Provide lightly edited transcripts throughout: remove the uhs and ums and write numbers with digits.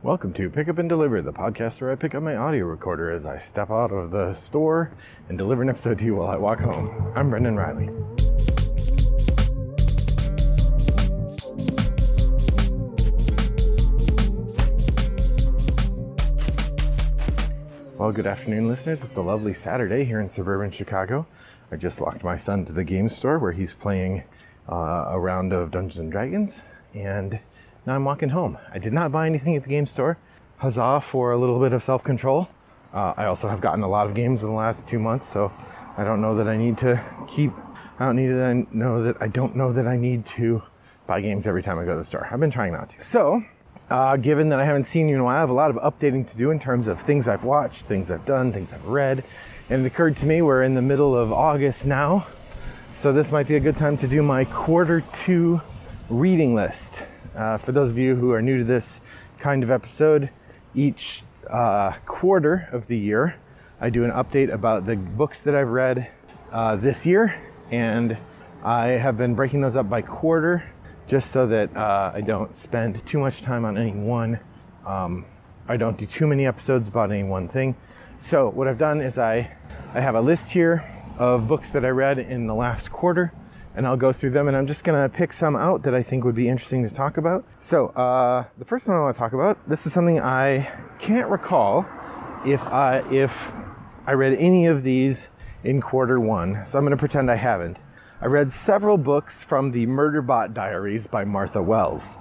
Welcome to Pick Up and Deliver, the podcast where I pick up my audio recorder as I step out of the store and deliver an episode to you while I walk home. I'm Brendan Riley. Well, good afternoon, listeners. It's a lovely Saturday here in suburban Chicago. I just walked my son to the game store where he's playing a round of Dungeons & Dragons, and now I'm walking home. I did not buy anything at the game store. Huzzah for a little bit of self-control. I also have gotten a lot of games in the last 2 months, so I don't know that I need to I don't know that I need to buy games every time I go to the store. I've been trying not to. So, given that I haven't seen you in a while, I have a lot of updating to do in terms of things I've watched, things I've done, things I've read. And it occurred to me we're in the middle of August now, so this might be a good time to do my Q2 reading list. For those of you who are new to this kind of episode, each quarter of the year, I do an update about the books that I've read this year, and I have been breaking those up by quarter just so that I don't spend too much time on any one. I don't do too many episodes about any one thing. So what I've done is I have a list here of books that I read in the last quarter, and I'll go through them, and I'm just going to pick some out that I think would be interesting to talk about. So the first one I want to talk about, this is something I can't recall if I read any of these in Q1, so I'm going to pretend I haven't. I read several books from the Murderbot Diaries by Martha Wells.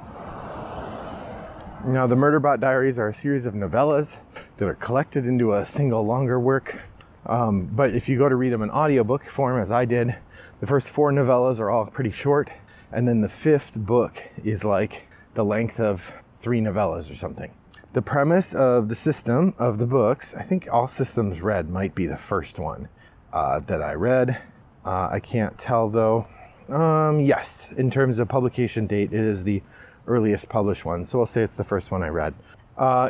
Now, the Murderbot Diaries are a series of novellas that are collected into a single longer work. But if you go to read them in audiobook form, as I did, the first 4 novellas are all pretty short, and then the 5th book is like the length of 3 novellas or something. The premise of the system of the books, I think All Systems Red might be the first one that I read. I can't tell though. Yes, in terms of publication date, it is the earliest published one, so I'll say it's the first one I read.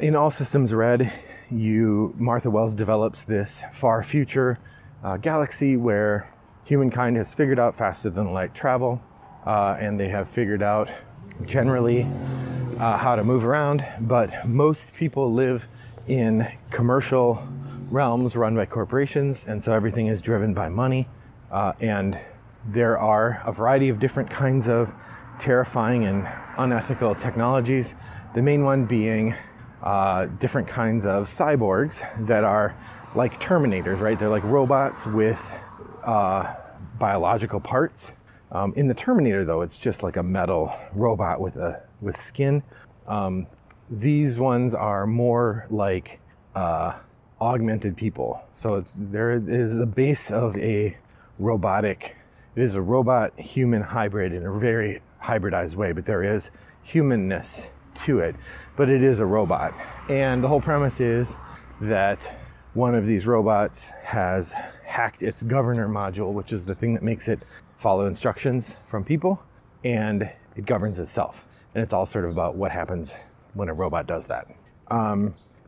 In All Systems Red, Martha Wells develops this far future galaxy where humankind has figured out faster than light travel, and they have figured out generally how to move around, but most people live in commercial realms run by corporations, and so everything is driven by money, and there are a variety of different kinds of terrifying and unethical technologies, the main one being different kinds of cyborgs that are like Terminators, right? They're like robots with biological parts. In the Terminator, though, it's just like a metal robot with skin. These ones are more like augmented people. So there is the base of it is a robot-human hybrid in a very hybridized way, but there is humanness to it, but it is a robot. And the whole premise is that one of these robots has hacked its governor module, which is the thing that makes it follow instructions from people, and it governs itself. And it's all sort of about what happens when a robot does that.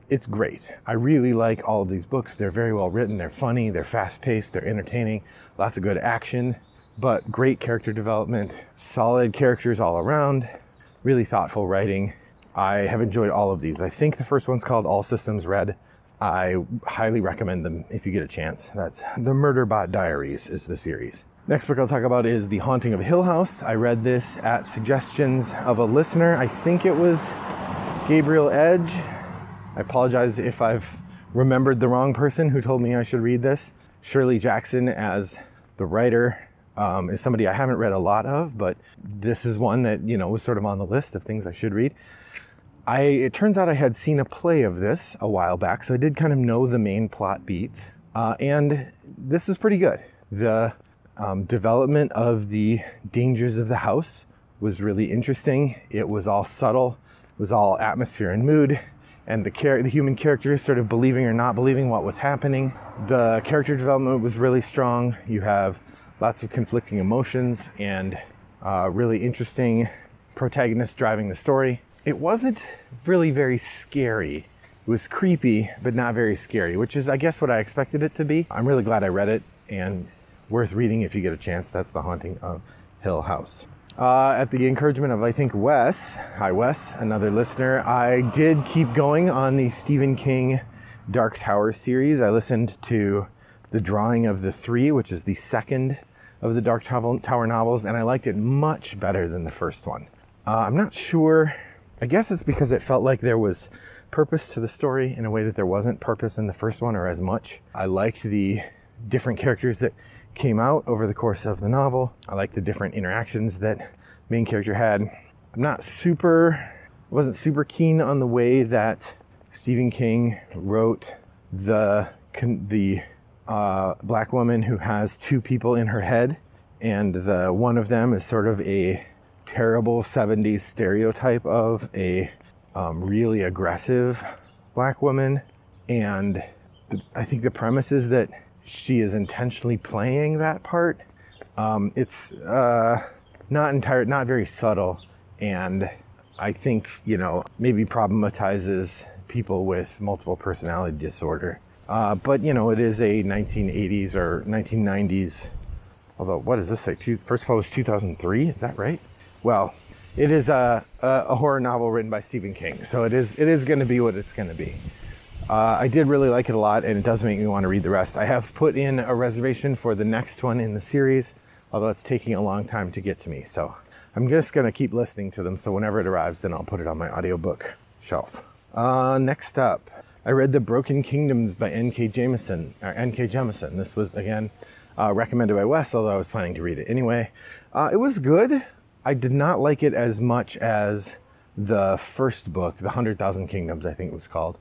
It's great. I really like all of these books. They're very well written, they're funny, they're fast-paced, they're entertaining, lots of good action, but great character development, solid characters all around, really thoughtful writing. I have enjoyed all of these. I think the first one's called All Systems Red. I highly recommend them if you get a chance. That's the Murderbot Diaries is the series. Next book I'll talk about is The Haunting of Hill House. I read this at suggestions of a listener. I think it was Gabriel Edge. I apologize if I've remembered the wrong person who told me I should read this. Shirley Jackson as the writer is somebody I haven't read a lot of, but this is one that, was sort of on the list of things I should read. It turns out I had seen a play of this a while back, so I did kind of know the main plot beats, and this is pretty good. The development of the dangers of the house was really interesting. It was all subtle, it was all atmosphere and mood, and the human characters sort of believing or not believing what was happening. The character development was really strong. You have lots of conflicting emotions and really interesting protagonists driving the story. It wasn't really very scary. It was creepy, but not very scary, which is, I guess, what I expected it to be. I'm really glad I read it, and worth reading if you get a chance. That's The Haunting of Hill House. At the encouragement of, I think, Wes, hi Wes, another listener, I did keep going on the Stephen King Dark Tower series. I listened to The Drawing of the Three, which is the second of the Dark Tower novels, and I liked it much better than the first one. I'm not sure, I guess it's because it felt like there was purpose to the story in a way that there wasn't purpose in the first one, or as much. I liked the different characters that came out over the course of the novel. I liked the different interactions that main character had. I'm not wasn't super keen on the way that Stephen King wrote the black woman who has two people in her head, and the one of them is sort of a terrible 70s stereotype of a really aggressive black woman. And I think the premise is that she is intentionally playing that part. It's not very subtle, and I think, maybe problematizes people with multiple personality disorder. But, it is a 1980s or 1990s, although, what does this say? First published 2003, is that right? Well, it is a horror novel written by Stephen King, so it is going to be what it's going to be. I did really like it a lot, and it does make me want to read the rest. I have put in a reservation for the next one in the series, although it's taking a long time to get to me, so I'm just going to keep listening to them, so whenever it arrives, then I'll put it on my audiobook shelf. Next up, I read The Broken Kingdoms by N.K. Jemisin. This was, again, recommended by Wes, although I was planning to read it anyway. It was good. I did not like it as much as the first book, The 100,000 Kingdoms, I think it was called,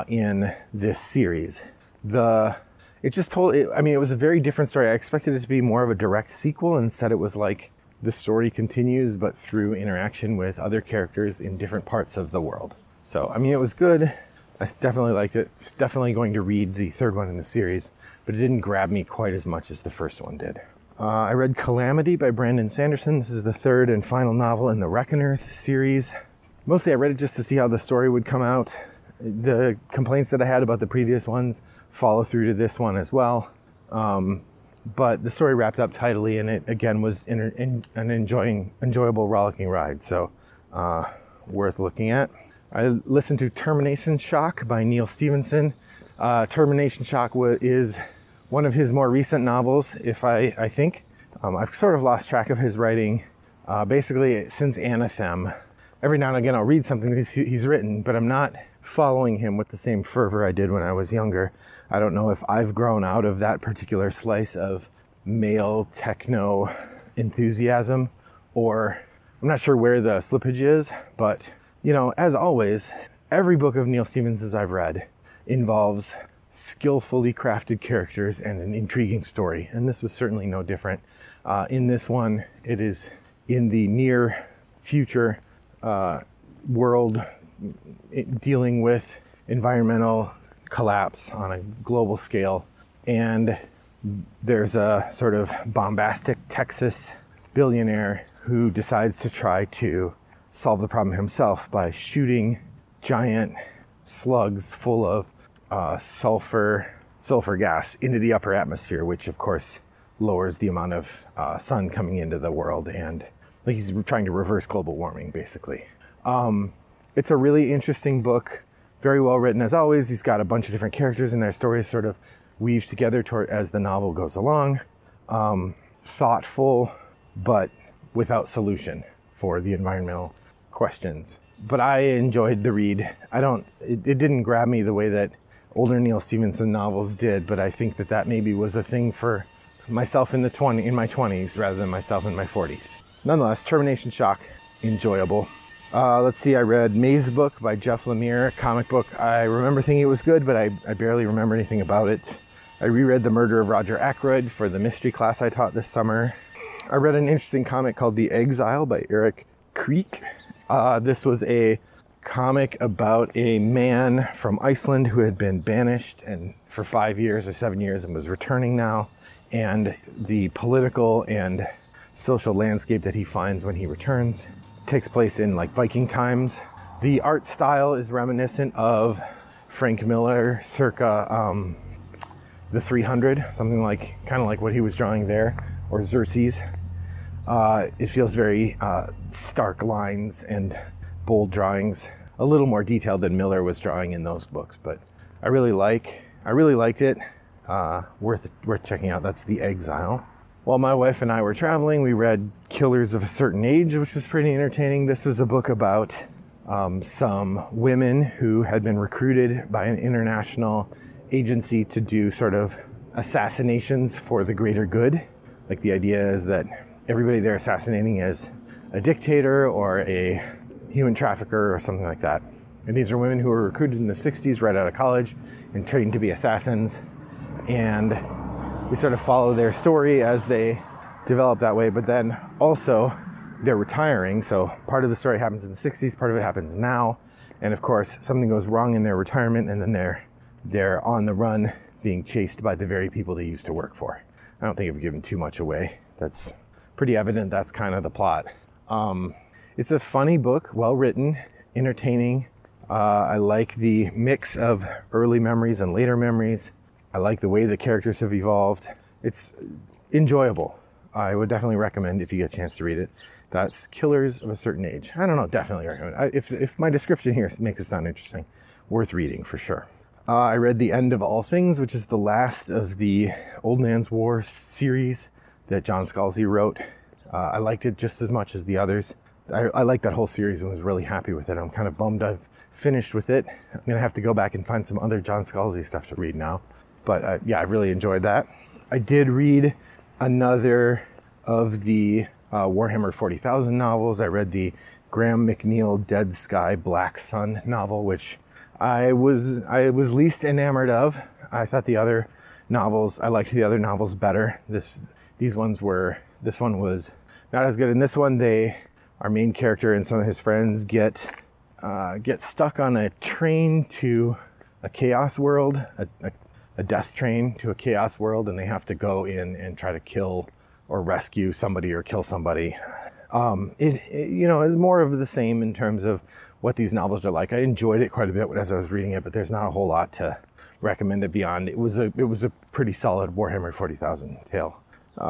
in this series. It was a very different story. I expected it to be more of a direct sequel, and instead it was like the story continues, but through interaction with other characters in different parts of the world. So, it was good. I definitely liked it. It's definitely going to read the third one in the series, but it didn't grab me quite as much as the first one did. I read Calamity by Brandon Sanderson. This is the third and final novel in the Reckoners series. Mostly I read it just to see how the story would come out. The complaints that I had about the previous ones follow through to this one as well. But the story wrapped up tidily, and it again was an enjoyable, rollicking ride. So worth looking at. I listened to Termination Shock by Neil Stephenson. Termination Shock is one of his more recent novels, I think. I've sort of lost track of his writing. Basically, since Anathem, every now and again I'll read something that he's written, but I'm not following him with the same fervor I did when I was younger. I don't know if I've grown out of that particular slice of male techno enthusiasm, or I'm not sure where the slippage is, but, as always, every book of Neil Stephenson's I've read involves skillfully crafted characters and an intriguing story, and this was certainly no different. In this one, it is in the near future world, dealing with environmental collapse on a global scale, and there's a sort of bombastic Texas billionaire who decides to try to solve the problem himself by shooting giant slugs full of sulfur gas into the upper atmosphere, which of course lowers the amount of sun coming into the world, and he's trying to reverse global warming, basically. It's a really interesting book, very well written as always. He's got a bunch of different characters, and their stories sort of weave together as the novel goes along. Thoughtful, but without solution for the environmental questions. But I enjoyed the read. It didn't grab me the way that older Neil Stephenson novels did, but I think that maybe was a thing for myself in my 20s rather than myself in my 40s. Nonetheless, Termination Shock, enjoyable. Let's see, I read Maze Book by Jeff Lemire, a comic book. I remember thinking it was good, but I barely remember anything about it. I reread The Murder of Roger Ackroyd for the mystery class I taught this summer. I read an interesting comic called The Exile by Eric Creek. This was a comic about a man from Iceland who had been banished and for 5 years or 7 years and was returning now, and the political and social landscape that he finds when he returns. It takes place in Viking times. The art style is reminiscent of Frank Miller circa the 300, something kind of like what he was drawing there, or Xerxes. It feels very stark lines and bold drawings, a little more detailed than Miller was drawing in those books, but I really liked it. Worth checking out. That's The Exile. While my wife and I were traveling, we read Killers of a Certain Age, which was pretty entertaining. This was a book about some women who had been recruited by an international agency to do sort of assassinations for the greater good. Like, the idea is that everybody they're assassinating is a dictator or a human trafficker or something like that. And these are women who were recruited in the 60s right out of college and trained to be assassins. And we sort of follow their story as they develop that way. But then also they're retiring. So part of the story happens in the 60s, part of it happens now. And of course, something goes wrong in their retirement, and then they're on the run being chased by the very people they used to work for. I don't think I've given too much away. That's pretty evident. That's kind of the plot. It's a funny book, well written, entertaining. I like the mix of early memories and later memories. I like the way the characters have evolved. It's enjoyable. I would definitely recommend, if you get a chance to read it. That's Killers of a Certain Age. I don't know, definitely recommend. If my description here makes it sound interesting, worth reading for sure. I read The End of All Things, which is the last of the Old Man's War series that John Scalzi wrote. I liked it just as much as the others. I liked that whole series and was really happy with it. I'm kind of bummed I've finished with it. I'm going to have to go back and find some other John Scalzi stuff to read now. But yeah, I really enjoyed that. I did read another of the Warhammer 40,000 novels. I read the Graham McNeill Dead Sky Black Sun novel, which I was least enamored of. I thought I liked the other novels better. This one was not as good. In this one, our main character and some of his friends get stuck on a train to a chaos world, a death train to a chaos world, and they have to go in and try to kill or rescue somebody or kill somebody. It is more of the same in terms of what these novels are like. I enjoyed it quite a bit as I was reading it, but there's not a whole lot to recommend it beyond. It was a pretty solid Warhammer 40,000 tale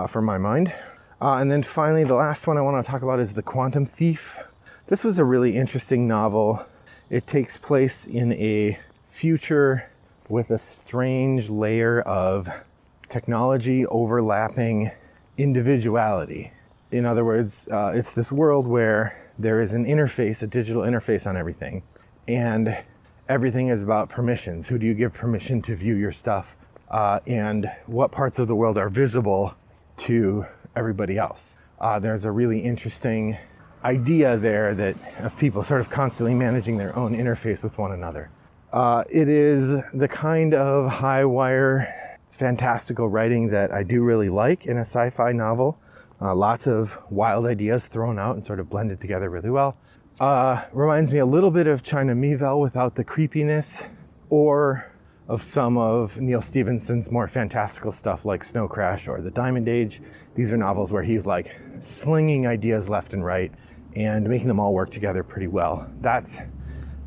for my mind. And then finally, the last one I want to talk about is The Quantum Thief. This was a really interesting novel. It takes place in a future with a strange layer of technology overlapping individuality. In other words, it's this world where there is an interface, a digital interface on everything, and everything is about permissions. Who do you give permission to view your stuff? And what parts of the world are visible to everybody else? There's a really interesting idea there of people sort of constantly managing their own interface with one another. It is the kind of high wire, fantastical writing that I do really like in a sci-fi novel. Lots of wild ideas thrown out and sort of blended together really well. Reminds me a little bit of China Miéville without the creepiness, or of some of Neil Stephenson's more fantastical stuff like Snow Crash or The Diamond Age. These are novels where he's like slinging ideas left and right and making them all work together pretty well. That's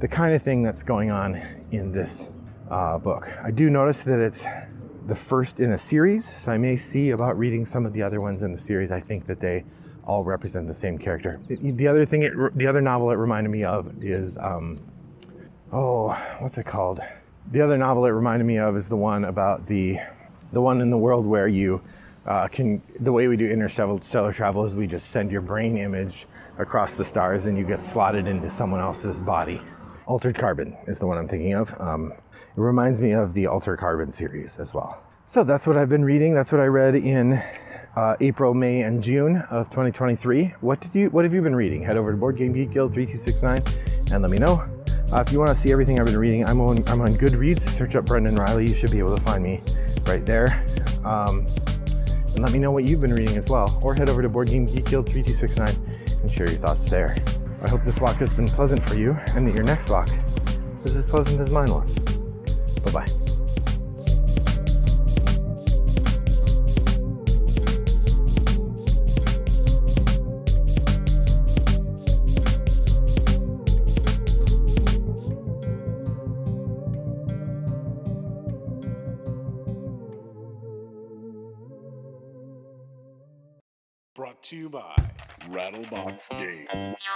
the kind of thing that's going on in this book. I do notice that it's the first in a series, so I may see about reading some of the other ones in the series. I think that they all represent the same character. The other novel it reminded me of is, what's it called? The other novel it reminded me of is the one about the one in the world where you the way we do interstellar travel is we just send your brain image across the stars and you get slotted into someone else's body. Altered Carbon is the one I'm thinking of. It reminds me of the Altered Carbon series as well. So that's what I've been reading. That's what I read in April, May, and June of 2023. What have you been reading? Head over to Boardgamegeek Guild 3269 and let me know. If you want to see everything I've been reading, I'm on Goodreads. Search up Brendan Riley. You should be able to find me right there. And let me know what you've been reading as well. Or head over to Boardgamegeek Guild 3269 and share your thoughts there. I hope this walk has been pleasant for you and that your next walk is as pleasant as mine was. Bye-bye. Brought to you by Rattlebox Games.